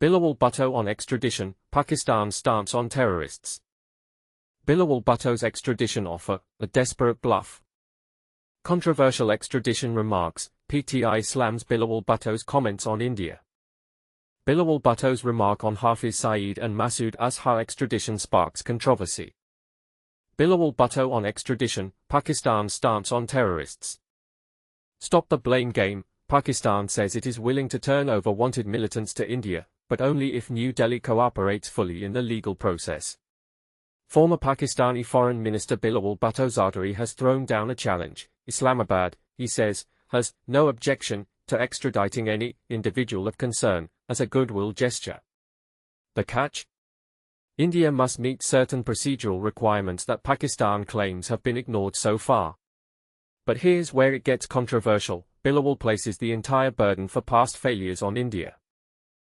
Bilawal Bhutto on extradition, Pakistan's stance on terrorists. Bilawal Bhutto's extradition offer, a desperate bluff. Controversial extradition remarks, PTI slams Bilawal Bhutto's comments on India. Bilawal Bhutto's remark on Hafiz Saeed and Masood Azhar extradition sparks controversy. Bilawal Bhutto on extradition, Pakistan's stance on terrorists. Stop the blame game. Pakistan says it is willing to turn over wanted militants to India, but only if New Delhi cooperates fully in the legal process. Former Pakistani Foreign Minister Bilawal Bhutto Zardari has thrown down a challenge. Islamabad, he says, has no objection to extraditing any individual of concern as a goodwill gesture. The catch? India must meet certain procedural requirements that Pakistan claims have been ignored so far. But here's where it gets controversial. Bilawal places the entire burden for past failures on India.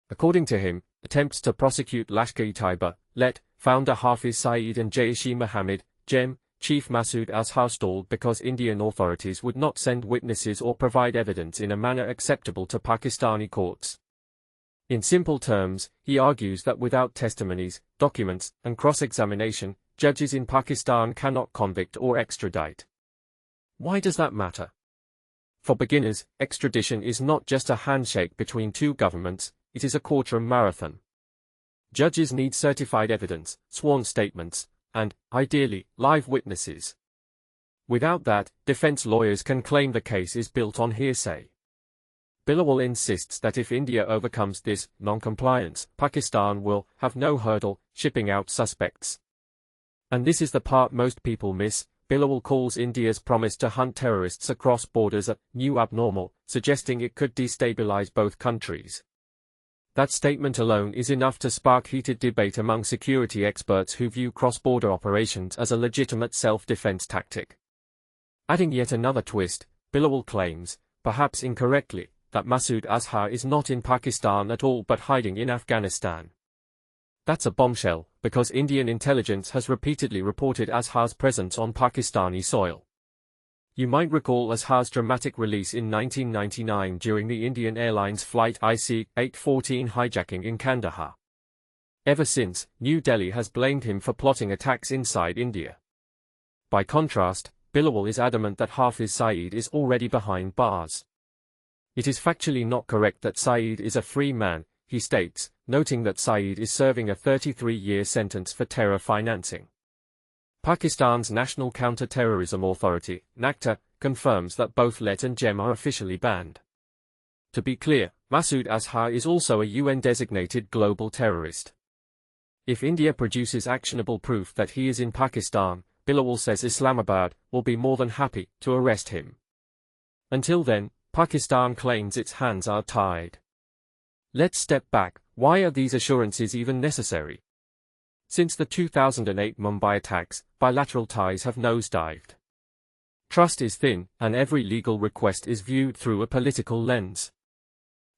According to him, attempts to prosecute Lashkar-e-Toiba, LET, founder Hafiz Saeed and Jaish-e-Mohammed, JEM, Chief Masood Azhar stalled because Indian authorities would not send witnesses or provide evidence in a manner acceptable to Pakistani courts. In simple terms, he argues that without testimonies, documents, and cross-examination, judges in Pakistan cannot convict or extradite. Why does that matter? For beginners, extradition is not just a handshake between two governments, it is a courtroom marathon. Judges need certified evidence, sworn statements, and, ideally, live witnesses. Without that, defense lawyers can claim the case is built on hearsay. Bilawal insists that if India overcomes this non-compliance, Pakistan will have no hurdle shipping out suspects. And this is the part most people miss. Bilawal calls India's promise to hunt terrorists across borders a new abnormal, suggesting it could destabilize both countries. That statement alone is enough to spark heated debate among security experts who view cross-border operations as a legitimate self-defense tactic. Adding yet another twist, Bilawal claims, perhaps incorrectly, that Masood Azhar is not in Pakistan at all but hiding in Afghanistan. That's a bombshell, because Indian intelligence has repeatedly reported Azhar's presence on Pakistani soil. You might recall Azhar's dramatic release in 1999 during the Indian Airlines flight IC-814 hijacking in Kandahar. Ever since, New Delhi has blamed him for plotting attacks inside India. By contrast, Bilawal is adamant that Hafiz Saeed is already behind bars. It is factually not correct that Saeed is a free man, he states, noting that Saeed is serving a 33-year sentence for terror financing. Pakistan's National Counter-Terrorism Authority, NACTA, confirms that both LET and JEM are officially banned. To be clear, Masood Azhar is also a UN-designated global terrorist. If India produces actionable proof that he is in Pakistan, Bilawal says Islamabad will be more than happy to arrest him. Until then, Pakistan claims its hands are tied. Let's step back. Why are these assurances even necessary? Since the 2008 Mumbai attacks, bilateral ties have nosedived. Trust is thin, and every legal request is viewed through a political lens.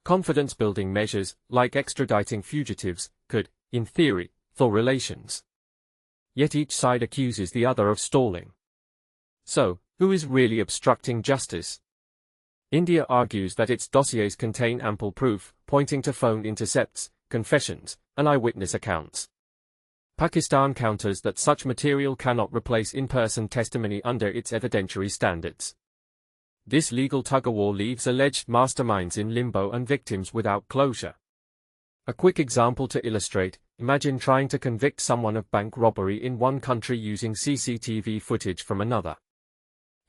Confidence-building measures, like extraditing fugitives, could, in theory, thaw relations. Yet each side accuses the other of stalling. So, who is really obstructing justice? India argues that its dossiers contain ample proof, pointing to phone intercepts, confessions, and eyewitness accounts. Pakistan counters that such material cannot replace in-person testimony under its evidentiary standards. This legal tug-of-war leaves alleged masterminds in limbo and victims without closure. A quick example to illustrate: imagine trying to convict someone of bank robbery in one country using CCTV footage from another.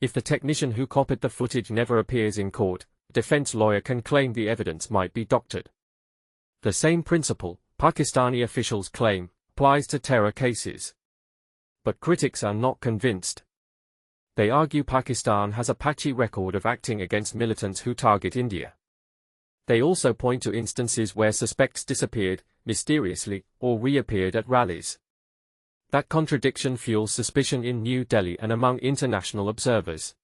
If the technician who copied the footage never appears in court, a defense lawyer can claim the evidence might be doctored. The same principle, Pakistani officials claim, applies to terror cases. But critics are not convinced. They argue Pakistan has a patchy record of acting against militants who target India. They also point to instances where suspects disappeared, mysteriously, or reappeared at rallies. That contradiction fuels suspicion in New Delhi and among international observers.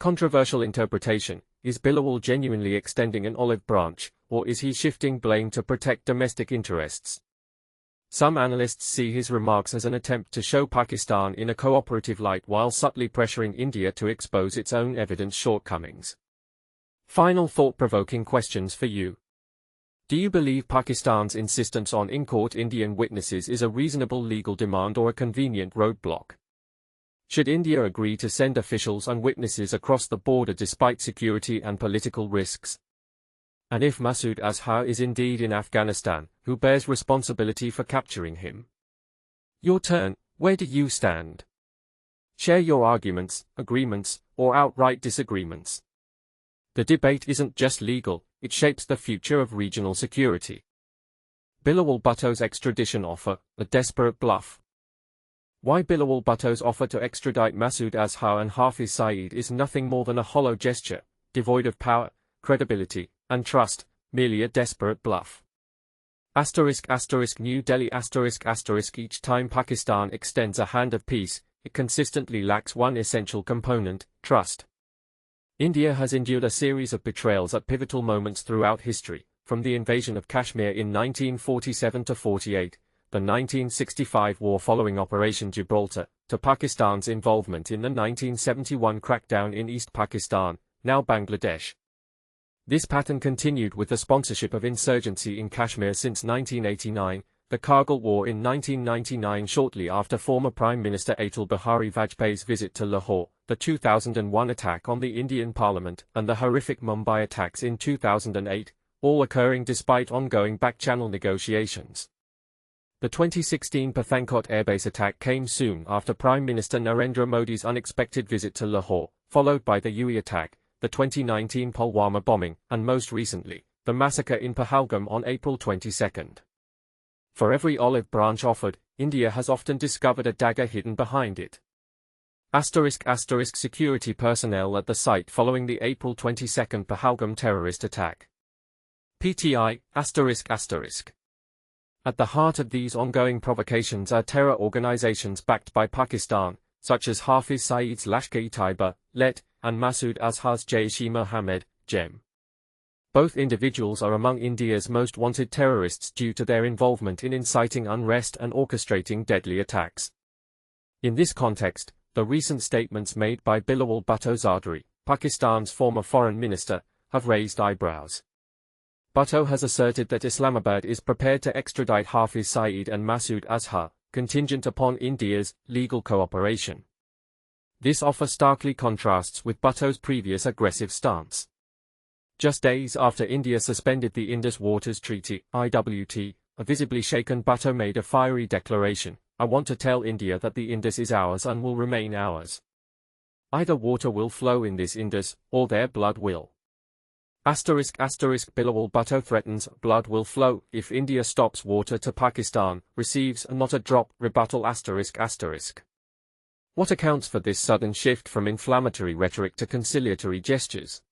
Controversial interpretation: is Bilawal genuinely extending an olive branch, or is he shifting blame to protect domestic interests? Some analysts see his remarks as an attempt to show Pakistan in a cooperative light while subtly pressuring India to expose its own evidence shortcomings. Final thought-provoking questions for you. Do you believe Pakistan's insistence on in-court Indian witnesses is a reasonable legal demand or a convenient roadblock? Should India agree to send officials and witnesses across the border despite security and political risks? And if Masood Azhar is indeed in Afghanistan, who bears responsibility for capturing him? Your turn, where do you stand? Share your arguments, agreements, or outright disagreements. The debate isn't just legal, it shapes the future of regional security. Bilawal Bhutto's extradition offer, a desperate bluff. Why Bilawal Bhutto's offer to extradite Masood Azhar and Hafiz Saeed is nothing more than a hollow gesture, devoid of power, credibility, and trust, merely a desperate bluff. New Delhi Each time Pakistan extends a hand of peace, it consistently lacks one essential component, trust. India has endured a series of betrayals at pivotal moments throughout history, from the invasion of Kashmir in 1947 to 48, the 1965 war following Operation Gibraltar, to Pakistan's involvement in the 1971 crackdown in East Pakistan, now Bangladesh. This pattern continued with the sponsorship of insurgency in Kashmir since 1989, the Kargil War in 1999 shortly after former Prime Minister Atal Bihari Vajpayee's visit to Lahore, the 2001 attack on the Indian Parliament, and the horrific Mumbai attacks in 2008, all occurring despite ongoing back-channel negotiations. The 2016 Pathankot airbase attack came soon after Prime Minister Narendra Modi's unexpected visit to Lahore, followed by the UE attack, the 2019 Pulwama bombing, and most recently, the massacre in Pahalgam on April 22. For every olive branch offered, India has often discovered a dagger hidden behind it. Security personnel at the site following the April 22 Pahalgam terrorist attack. PTI, At the heart of these ongoing provocations are terror organizations backed by Pakistan, such as Hafiz Saeed's Lashkar-e-Toiba, LET, and Masood Azhar's Jaish-e-Mohammed, JEM. Both individuals are among India's most wanted terrorists due to their involvement in inciting unrest and orchestrating deadly attacks. In this context, the recent statements made by Bilawal Bhutto Zardari, Pakistan's former foreign minister, have raised eyebrows. Bhutto has asserted that Islamabad is prepared to extradite Hafiz Saeed and Masood Azhar, contingent upon India's legal cooperation. This offer starkly contrasts with Bhutto's previous aggressive stance. Just days after India suspended the Indus Waters Treaty, IWT, a visibly shaken Bhutto made a fiery declaration: "I want to tell India that the Indus is ours and will remain ours. Either water will flow in this Indus, or their blood will." Bilawal Bhutto threatens blood will flow if India stops water to Pakistan, receives not a drop rebuttal. What accounts for this sudden shift from inflammatory rhetoric to conciliatory gestures?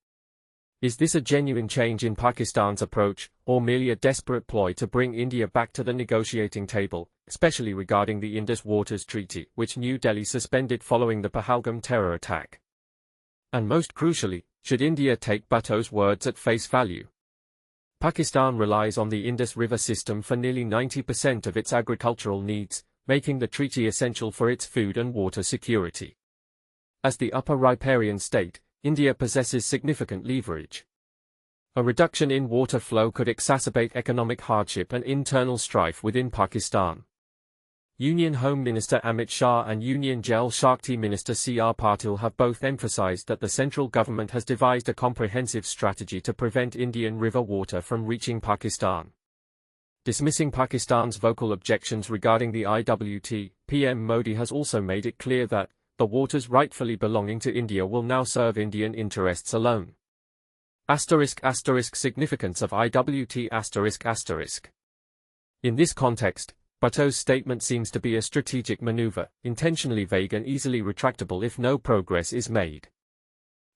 Is this a genuine change in Pakistan's approach, or merely a desperate ploy to bring India back to the negotiating table, especially regarding the Indus Waters Treaty, which New Delhi suspended following the Pahalgam terror attack? And most crucially, should India take Bhutto's words at face value? Pakistan relies on the Indus River system for nearly 90% of its agricultural needs, making the treaty essential for its food and water security. As the upper riparian state, India possesses significant leverage. A reduction in water flow could exacerbate economic hardship and internal strife within Pakistan. Union Home Minister Amit Shah and Union Jal Shakti Minister C.R. Patil have both emphasized that the central government has devised a comprehensive strategy to prevent Indian river water from reaching Pakistan. Dismissing Pakistan's vocal objections regarding the IWT, PM Modi has also made it clear that the waters rightfully belonging to India will now serve Indian interests alone. Significance of IWT. In this context, Bhutto's statement seems to be a strategic maneuver, intentionally vague and easily retractable if no progress is made.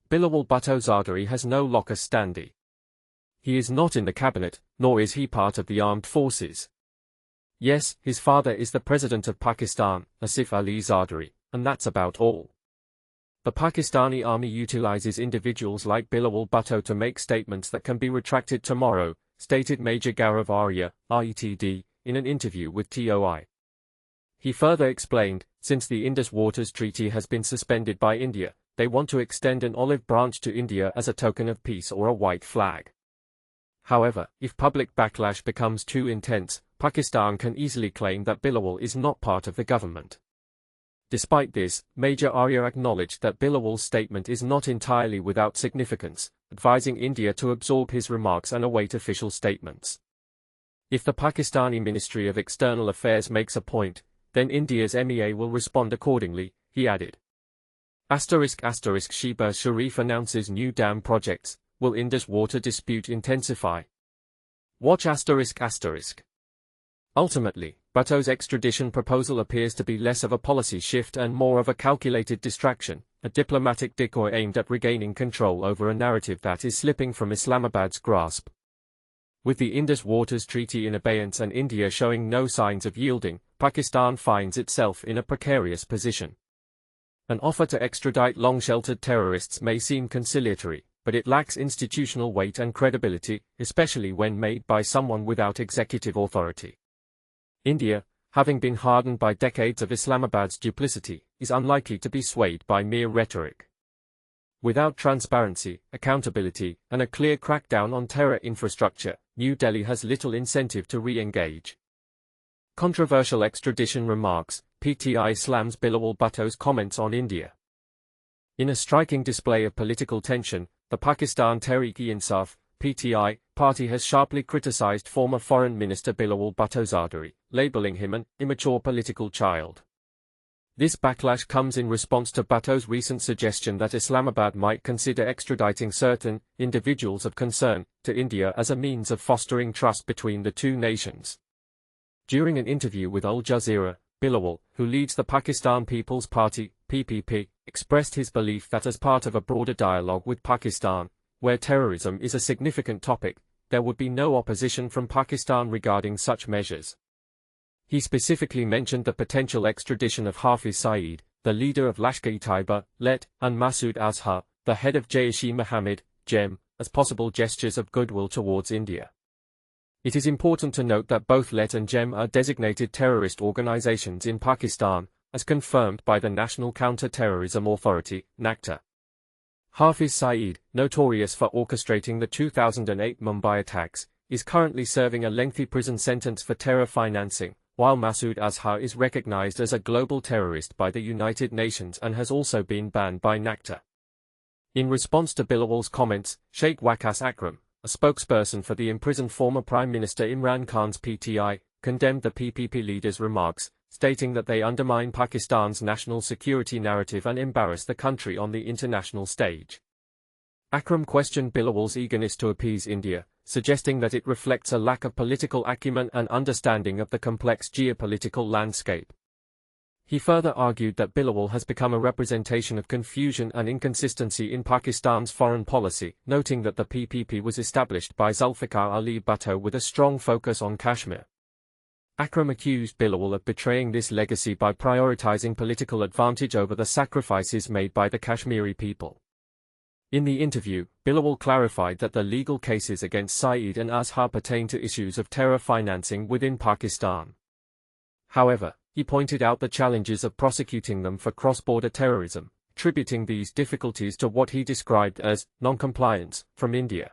Bilawal Bhutto Zardari has no locus standi. He is not in the cabinet, nor is he part of the armed forces. Yes, his father is the President of Pakistan, Asif Ali Zardari, and that's about all. The Pakistani army utilizes individuals like Bilawal Bhutto to make statements that can be retracted tomorrow, stated Major Gaurav Arya, RETD, in an interview with TOI. He further explained, since the Indus Waters Treaty has been suspended by India, they want to extend an olive branch to India as a token of peace or a white flag. However, if public backlash becomes too intense, Pakistan can easily claim that Bilawal is not part of the government. Despite this, Major Arya acknowledged that Bilawal's statement is not entirely without significance, advising India to absorb his remarks and await official statements. If the Pakistani Ministry of External Affairs makes a point, then India's MEA will respond accordingly, he added. Sheba Sharif announces new dam projects. Will Indus water dispute intensify? Watch ***. Ultimately, Bhutto's extradition proposal appears to be less of a policy shift and more of a calculated distraction, a diplomatic decoy aimed at regaining control over a narrative that is slipping from Islamabad's grasp. With the Indus Waters Treaty in abeyance and India showing no signs of yielding, Pakistan finds itself in a precarious position. An offer to extradite long-sheltered terrorists may seem conciliatory, but it lacks institutional weight and credibility, especially when made by someone without executive authority. India, having been hardened by decades of Islamabad's duplicity, is unlikely to be swayed by mere rhetoric. Without transparency, accountability, and a clear crackdown on terror infrastructure, New Delhi has little incentive to re-engage. Controversial extradition remarks, PTI slams Bilawal Bhutto's comments on India. In a striking display of political tension, the Pakistan Tehreek-e-Insaf (PTI) party has sharply criticized former Foreign Minister Bilawal Bhutto Zardari, labeling him an immature political child. This backlash comes in response to Bhutto's recent suggestion that Islamabad might consider extraditing certain individuals of concern to India as a means of fostering trust between the two nations. During an interview with Al Jazeera, Bilawal, who leads the Pakistan People's Party (PPP), expressed his belief that as part of a broader dialogue with Pakistan, where terrorism is a significant topic, there would be no opposition from Pakistan regarding such measures. He specifically mentioned the potential extradition of Hafiz Saeed, the leader of Lashkar-e-Toiba, LET, and Masood Azhar, the head of Jaish-e-Mohammed, JEM, as possible gestures of goodwill towards India. It is important to note that both LET and JEM are designated terrorist organizations in Pakistan, as confirmed by the National Counter-Terrorism Authority, NACTA. Hafiz Saeed, notorious for orchestrating the 2008 Mumbai attacks, is currently serving a lengthy prison sentence for terror financing, while Masood Azhar is recognized as a global terrorist by the United Nations and has also been banned by NACTA. In response to Bilawal's comments, Sheikh Waqas Akram, a spokesperson for the imprisoned former Prime Minister Imran Khan's PTI, condemned the PPP leader's remarks, stating that they undermine Pakistan's national security narrative and embarrass the country on the international stage. Akram questioned Bilawal's eagerness to appease India, suggesting that it reflects a lack of political acumen and understanding of the complex geopolitical landscape. He further argued that Bilawal has become a representation of confusion and inconsistency in Pakistan's foreign policy, noting that the PPP was established by Zulfikar Ali Bhutto with a strong focus on Kashmir. Akram accused Bilawal of betraying this legacy by prioritizing political advantage over the sacrifices made by the Kashmiri people. In the interview, Bilawal clarified that the legal cases against Saeed and Azhar pertain to issues of terror financing within Pakistan. However, he pointed out the challenges of prosecuting them for cross-border terrorism, attributing these difficulties to what he described as non-compliance from India.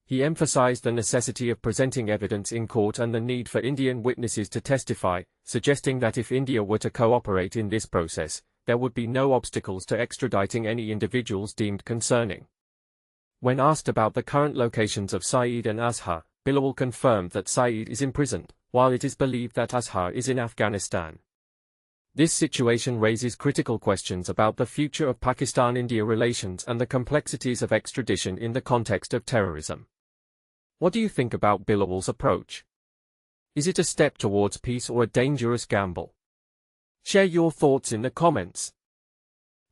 He emphasized the necessity of presenting evidence in court and the need for Indian witnesses to testify, suggesting that if India were to cooperate in this process, there would be no obstacles to extraditing any individuals deemed concerning. When asked about the current locations of Saeed and Azhar, Bilawal confirmed that Saeed is imprisoned, while it is believed that Azhar is in Afghanistan. This situation raises critical questions about the future of Pakistan-India relations and the complexities of extradition in the context of terrorism. What do you think about Bilawal's approach? Is it a step towards peace or a dangerous gamble? Share your thoughts in the comments.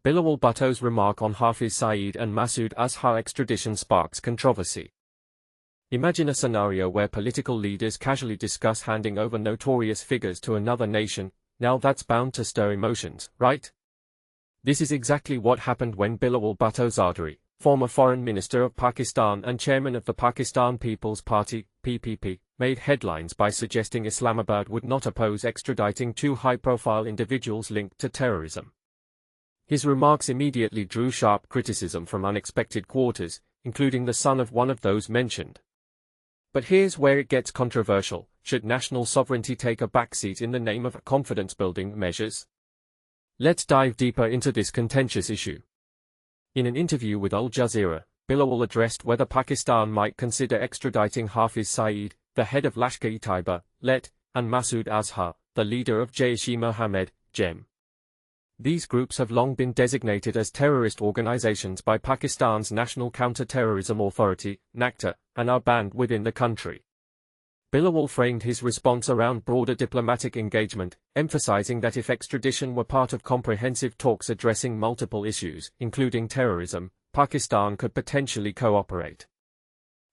Bilawal Bhutto's remark on Hafiz Saeed and Masood Azhar extradition sparks controversy. Imagine a scenario where political leaders casually discuss handing over notorious figures to another nation. Now that's bound to stir emotions, right? This is exactly what happened when Bilawal Bhutto Zardari, former Foreign Minister of Pakistan and chairman of the Pakistan People's Party (PPP), made headlines by suggesting Islamabad would not oppose extraditing two high-profile individuals linked to terrorism. His remarks immediately drew sharp criticism from unexpected quarters, including the son of one of those mentioned. But here's where it gets controversial. Should national sovereignty take a backseat in the name of confidence-building measures? Let's dive deeper into this contentious issue. In an interview with Al Jazeera, Bilawal addressed whether Pakistan might consider extraditing Hafiz Saeed, the head of Lashkar-e-Toiba, LET, and Masood Azhar, the leader of Jaish-e-Mohammed, JEM. These groups have long been designated as terrorist organizations by Pakistan's National Counter-Terrorism Authority, NACTA, and are banned within the country. Bilawal framed his response around broader diplomatic engagement, emphasizing that if extradition were part of comprehensive talks addressing multiple issues, including terrorism, Pakistan could potentially cooperate.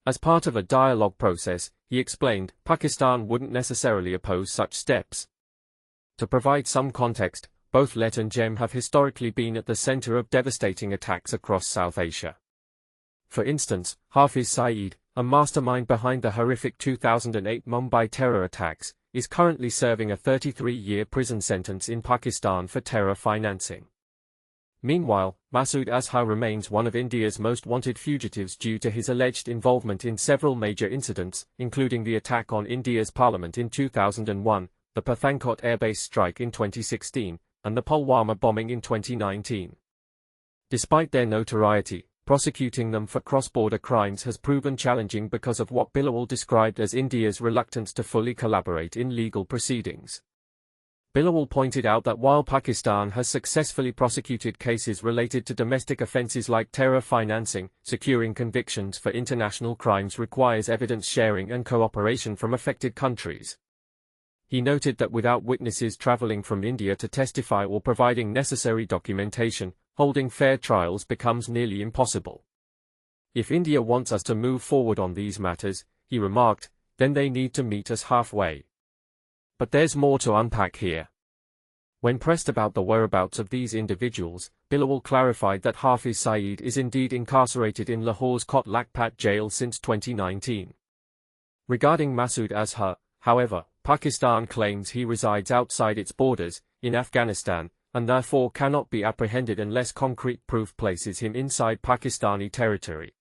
As part of a dialogue process, he explained, Pakistan wouldn't necessarily oppose such steps. To provide some context, both LET and JEM have historically been at the center of devastating attacks across South Asia. For instance, Hafiz Saeed, a mastermind behind the horrific 2008 Mumbai terror attacks, is currently serving a 33-year prison sentence in Pakistan for terror financing. Meanwhile, Masood Azhar remains one of India's most wanted fugitives due to his alleged involvement in several major incidents, including the attack on India's parliament in 2001, the Pathankot airbase strike in 2016, and the Pulwama bombing in 2019. Despite their notoriety, prosecuting them for cross-border crimes has proven challenging because of what Bilawal described as India's reluctance to fully collaborate in legal proceedings. Bilawal pointed out that while Pakistan has successfully prosecuted cases related to domestic offenses like terror financing, securing convictions for international crimes requires evidence sharing and cooperation from affected countries. He noted that without witnesses traveling from India to testify or providing necessary documentation, holding fair trials becomes nearly impossible. If India wants us to move forward on these matters, he remarked, then they need to meet us halfway. But there's more to unpack here. When pressed about the whereabouts of these individuals, Bilawal clarified that Hafiz Saeed is indeed incarcerated in Lahore's Kot Lakhpat jail since 2019. Regarding Masood Azhar, however, Pakistan claims he resides outside its borders, in Afghanistan, and therefore cannot be apprehended unless concrete proof places him inside Pakistani territory.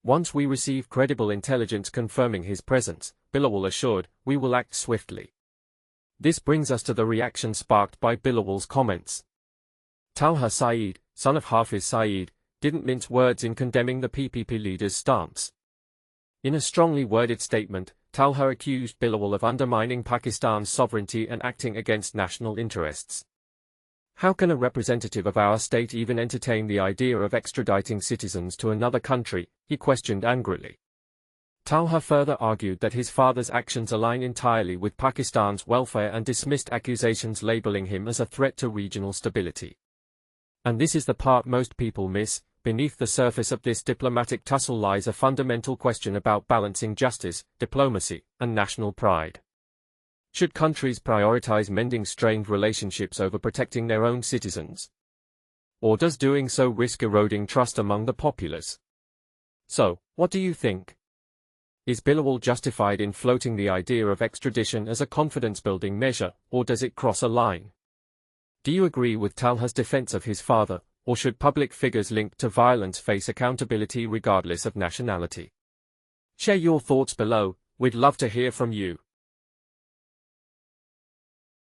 Once we receive credible intelligence confirming his presence, Bilawal assured, we will act swiftly. This brings us to the reaction sparked by Bilawal's comments. Talha Saeed, son of Hafiz Saeed, didn't mince words in condemning the PPP leader's stance. In a strongly worded statement, Talha accused Bilawal of undermining Pakistan's sovereignty and acting against national interests. How can a representative of our state even entertain the idea of extraditing citizens to another country? He questioned angrily. Talha further argued that his father's actions align entirely with Pakistan's welfare and dismissed accusations labeling him as a threat to regional stability. And this is the part most people miss. Beneath the surface of this diplomatic tussle lies a fundamental question about balancing justice, diplomacy, and national pride. Should countries prioritize mending strained relationships over protecting their own citizens? Or does doing so risk eroding trust among the populace? So, what do you think? Is Bilawal justified in floating the idea of extradition as a confidence-building measure, or does it cross a line? Do you agree with Talha's defense of his father, or should public figures linked to violence face accountability regardless of nationality? Share your thoughts below, we'd love to hear from you.